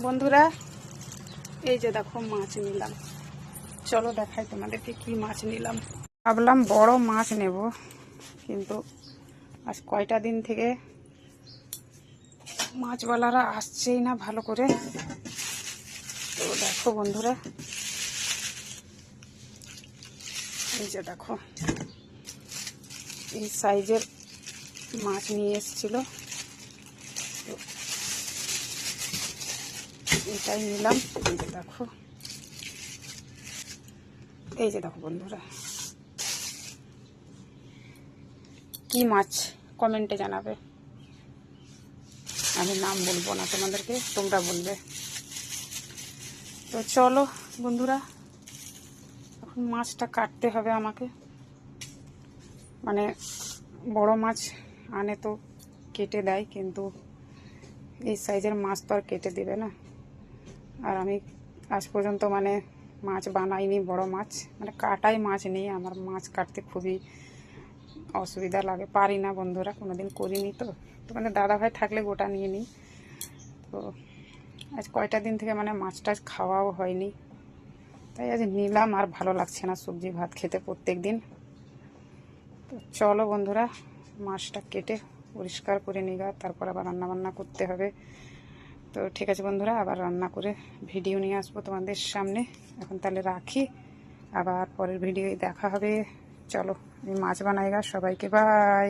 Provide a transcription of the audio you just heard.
বন্ধুরা এই যে দেখো মাছ নিলাম, চলো দেখাই তোমাদেরকে কি মাছ নিলাম। ভাবলাম বড় মাছ নেব, কিন্তু আজ কয়টা দিন থেকে মাছওয়ালারা আসছেই না ভালো করে। তো দেখো বন্ধুরা, এই যে দেখো এই সাইজের মাছ নিয়ে এসেছিল, তো এটাই নিলাম। এই যে দেখো, এই যে দেখো বন্ধুরা, কি মাছ কমেন্টে জানাবে। আমি নাম বলবো না তোমাদেরকে, তোমরা বলবে। তো চলো বন্ধুরা, এখন মাছটা কাটতে হবে আমাকে। মানে বড় মাছ আনে তো কেটে দেয়, কিন্তু এই সাইজের মাছ তো আর কেটে দেবে না। আর আমি আজ পর্যন্ত মানে মাছ বানাইনি, বড় মাছ মানে কাটাই মাছ নেই। আমার মাছ কাটতে খুবই অসুবিধা লাগে, পারি না বন্ধুরা, কোনোদিন করিনি। তো মানে দাদাভাই থাকলে গোটা নিয়ে নিই। তো আজ কয়টা দিন থেকে মানে মাছ টাছ খাওয়াও হয়নি, তাই আজ নিলাম। আর ভালো লাগছে না সবজি ভাত খেতে প্রত্যেক দিন। তো চলো বন্ধুরা, মাছটা কেটে পরিষ্কার করে নিগা, তারপর আবার রান্নাবান্না করতে হবে। তো ঠিক আছে বন্ধুরা, আবার রান্না করে ভিডিও নিয়ে আসবো তোমাদের সামনে। এখন তাহলে রাখি, আবার পরের ভিডিওয় দেখা হবে। চলো আমি মাছ বানাইগা, সবাইকে বাই।